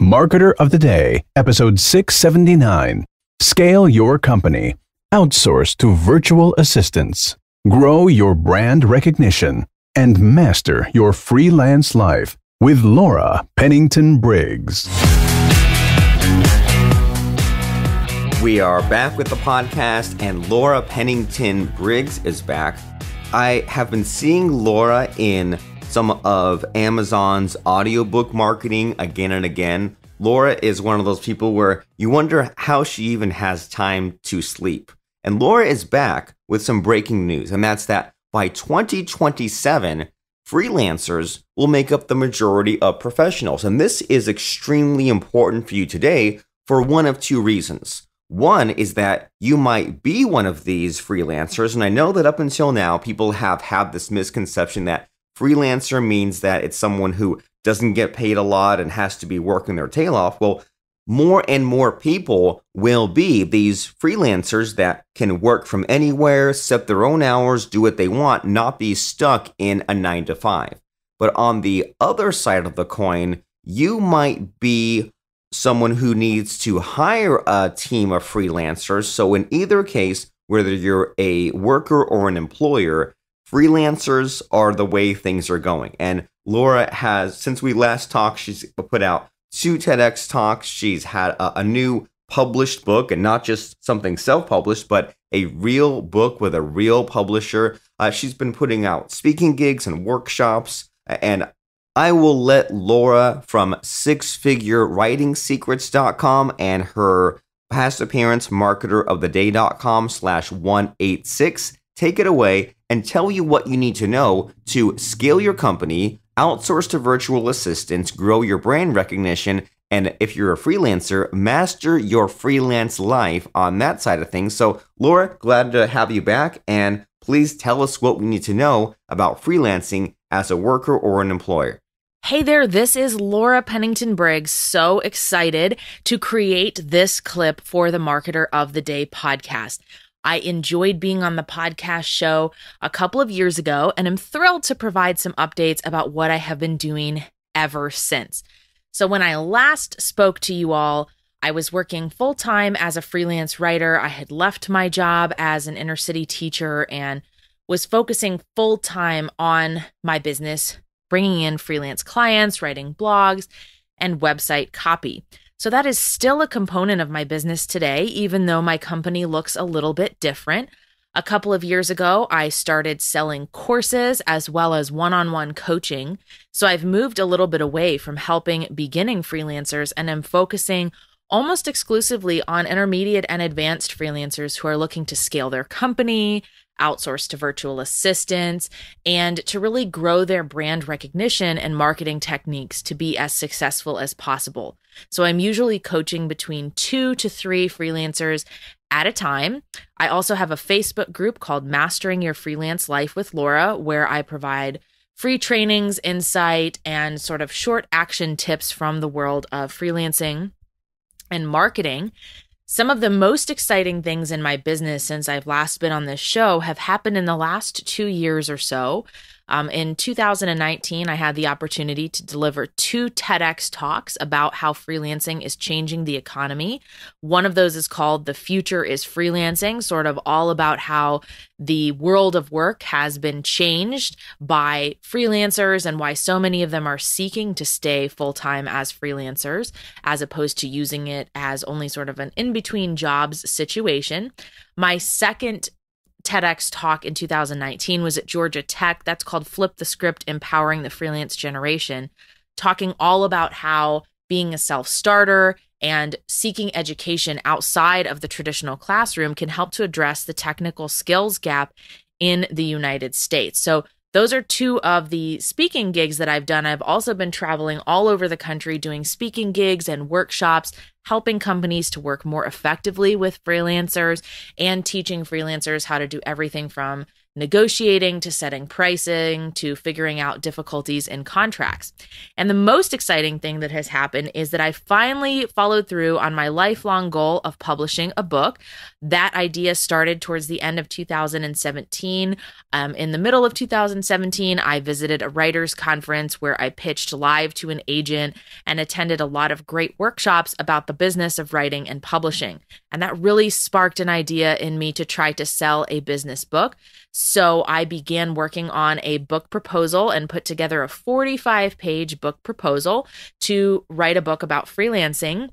Marketer of the Day, episode 679. Scale your company. Outsource to virtual assistants. Grow your brand recognition and master your freelance life with Laura Pennington Briggs. We are back with the podcast, and Laura Pennington Briggs is back. I have been seeing Laura in some of Amazon's audiobook marketing again and again. Laura is one of those people where you wonder how she even has time to sleep. And Laura is back with some breaking news, and that's that by 2027, freelancers will make up the majority of professionals. And this is extremely important for you today for one of two reasons. One is that you might be one of these freelancers, and I know that up until now, people have had this misconception that freelancer means that it's someone who doesn't get paid a lot and has to be working their tail off. Well, more and more people will be these freelancers that can work from anywhere, set their own hours, do what they want, not be stuck in a 9-to-5. But on the other side of the coin, you might be someone who needs to hire a team of freelancers. So in either case, whether you're a worker or an employer, freelancers are the way things are going. And Laura has, since we last talked, she's put out 2 TEDx talks. She's had a new published book, and not just something self-published, but a real book with a real publisher. She's been putting out speaking gigs and workshops, and I will let Laura from sixfigurewritingsecrets.com and her past appearance, marketeroftheday.com/186, take it away and tell you what you need to know to scale your company, outsource to virtual assistants, grow your brand recognition, and if you're a freelancer, master your freelance life on that side of things. So, Laura, glad to have you back, and please tell us what we need to know about freelancing as a worker or an employer. Hey there, this is Laura Pennington Briggs. So excited to create this clip for the Marketer of the Day podcast. I enjoyed being on the podcast show a couple of years ago, and I'm thrilled to provide some updates about what I have been doing ever since. So when I last spoke to you all, I was working full-time as a freelance writer. I had left my job as an inner city teacher and was focusing full-time on my business, bringing in freelance clients, writing blogs, and website copy. So that is still a component of my business today, even though my company looks a little bit different. A couple of years ago, I started selling courses as well as one-on-one coaching. So I've moved a little bit away from helping beginning freelancers and am focusing almost exclusively on intermediate and advanced freelancers who are looking to scale their company, outsource to virtual assistants, and to really grow their brand recognition and marketing techniques to be as successful as possible. So I'm usually coaching between 2 to 3 freelancers at a time. I also have a Facebook group called Mastering Your Freelance Life with Laura, where I provide free trainings, insight, and sort of short action tips from the world of freelancing and marketing. Some of the most exciting things in my business since I've last been on this show have happened in the last 2 years or so. In 2019, I had the opportunity to deliver 2 TEDx talks about how freelancing is changing the economy. One of those is called The Future is Freelancing, sort of all about how the world of work has been changed by freelancers and why so many of them are seeking to stay full-time as freelancers, as opposed to using it as only sort of an in-between jobs situation. My second TEDx talk in 2019 was at Georgia Tech. That's called Flip the Script, Empowering the Freelance Generation, talking all about how being a self-starter and seeking education outside of the traditional classroom can help to address the technical skills gap in the United States. So those are 2 of the speaking gigs that I've done. I've also been traveling all over the country doing speaking gigs and workshops, helping companies to work more effectively with freelancers and teaching freelancers how to do everything from negotiating to setting pricing to figuring out difficulties in contracts. And the most exciting thing that has happened is that I finally followed through on my lifelong goal of publishing a book. That idea started towards the end of 2017. In the middle of 2017, I visited a writers' conference where I pitched live to an agent and attended a lot of great workshops about the business of writing and publishing. And that really sparked an idea in me to try to sell a business book. So I began working on a book proposal and put together a 45-page book proposal to write a book about freelancing.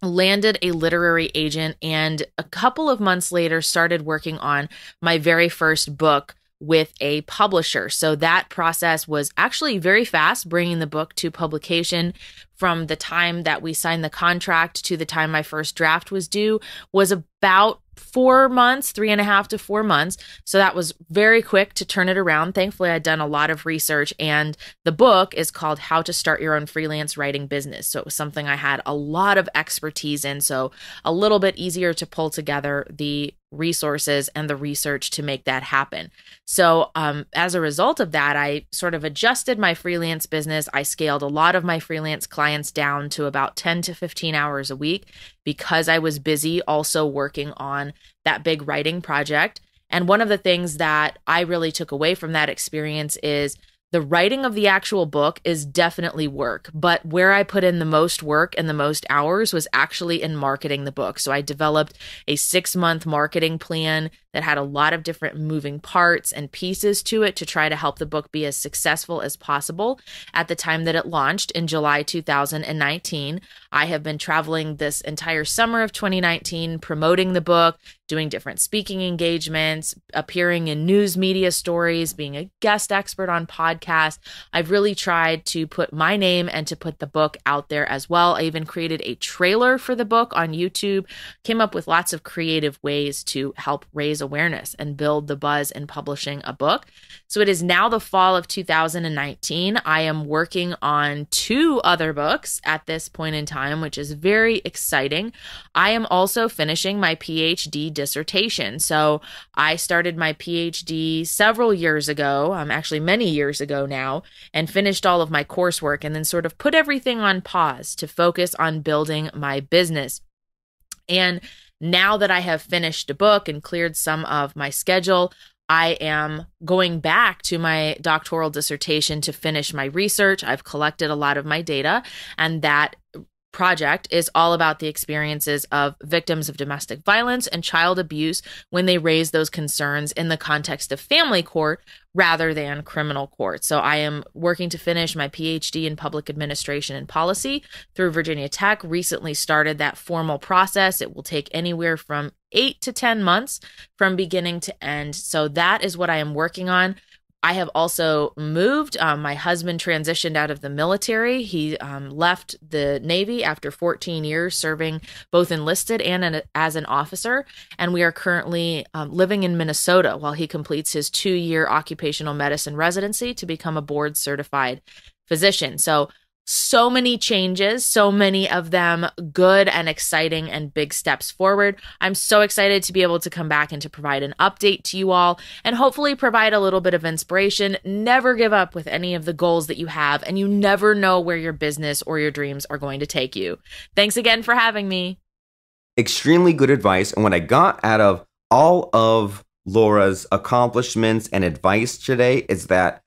Landed a literary agent, and a couple of months later started working on my very first book with a publisher. So that process was actually very fast, bringing the book to publication. From the time that we signed the contract to the time my first draft was due was about 4 months, 3.5 to 4 months. So that was very quick to turn it around. Thankfully, I'd done a lot of research, and the book is called How to Start Your Own Freelance Writing Business. So it was something I had a lot of expertise in. So a little bit easier to pull together the resources and the research to make that happen. So as a result of that, I sort of adjusted my freelance business. I scaled a lot of my freelance clients down to about 10 to 15 hours a week because I was busy also working on that big writing project. And one of the things that I really took away from that experience is the writing of the actual book is definitely work, but where I put in the most work and the most hours was actually in marketing the book. So I developed a 6-month marketing plan that had a lot of different moving parts and pieces to it to try to help the book be as successful as possible. At the time that it launched in July 2019, I have been traveling this entire summer of 2019, promoting the book, doing different speaking engagements, appearing in news media stories, being a guest expert on podcasts. I've really tried to put my name and to put the book out there as well. I even created a trailer for the book on YouTube, came up with lots of creative ways to help raise awareness and build the buzz in publishing a book. So it is now the fall of 2019. I am working on 2 other books at this point in time, which is very exciting. I am also finishing my Ph.D. dissertation. So I started my Ph.D. several years ago, actually many years ago now, and finished all of my coursework and then sort of put everything on pause to focus on building my business. And now that I have finished a book and cleared some of my schedule, I am going back to my doctoral dissertation to finish my research. I've collected a lot of my data, and that project is all about the experiences of victims of domestic violence and child abuse when they raise those concerns in the context of family court rather than criminal court. So I am working to finish my PhD in public administration and policy through Virginia Tech. Recently started that formal process. It will take anywhere from 8 to 10 months from beginning to end. So that is what I am working on. I have also moved. My husband transitioned out of the military. He left the Navy after 14 years serving both enlisted and as an officer. And we are currently living in Minnesota while he completes his 2-year occupational medicine residency to become a board certified physician. So many changes, so many of them good and exciting and big steps forward. I'm so excited to be able to come back and to provide an update to you all and hopefully provide a little bit of inspiration. Never give up with any of the goals that you have, and you never know where your business or your dreams are going to take you. Thanks again for having me. Extremely good advice. And what I got out of all of Laura's accomplishments and advice today is that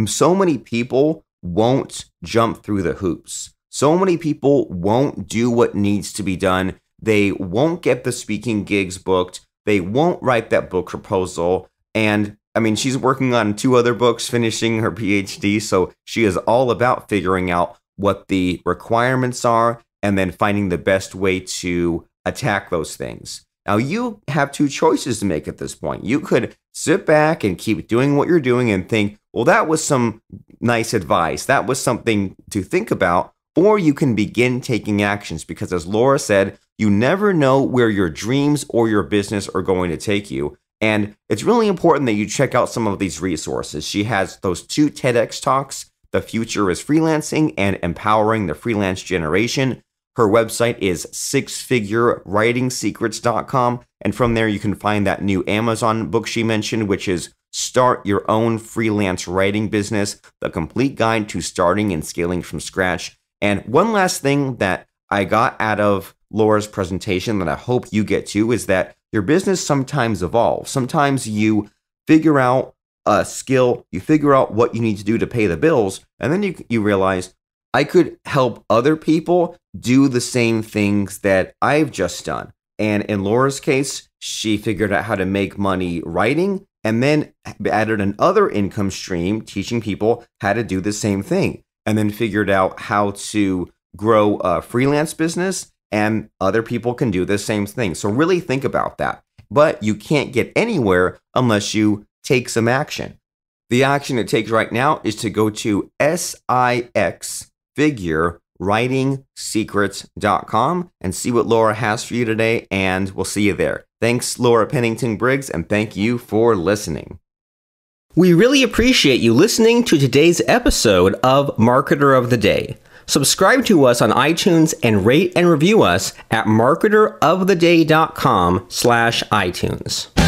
so many people won't jump through the hoops. So many people won't do what needs to be done. They won't get the speaking gigs booked. They won't write that book proposal. And I mean, she's working on 2 other books, finishing her PhD. So she is all about figuring out what the requirements are and then finding the best way to attack those things. Now, you have 2 choices to make at this point. You could sit back and keep doing what you're doing and think, well, that was some nice advice. That was something to think about. Or you can begin taking actions because, as Laura said, you never know where your dreams or your business are going to take you. And it's really important that you check out some of these resources. She has those 2 TEDx talks, The Future is Freelancing and Empowering the Freelance Generation. Her website is sixfigurewritingsecrets.com. And from there, you can find that new Amazon book she mentioned, which is Start Your Own Freelance Writing Business, the complete guide to starting and scaling from scratch. And one last thing that I got out of Laura's presentation that I hope you get to is that your business sometimes evolves. Sometimes you figure out a skill, you figure out what you need to do to pay the bills, and then you realize, I could help other people do the same things that I've just done. And in Laura's case, she figured out how to make money writing and then added another income stream, teaching people how to do the same thing, and then figured out how to grow a freelance business, and other people can do the same thing. So really think about that. But you can't get anywhere unless you take some action. The action it takes right now is to go to sixfigurewritingsecrets.com and see what Laura has for you today, and we'll see you there. Thanks, Laura Pennington Briggs, and thank you for listening. We really appreciate you listening to today's episode of Marketer of the Day. Subscribe to us on iTunes and rate and review us at marketeroftheday.com/iTunes.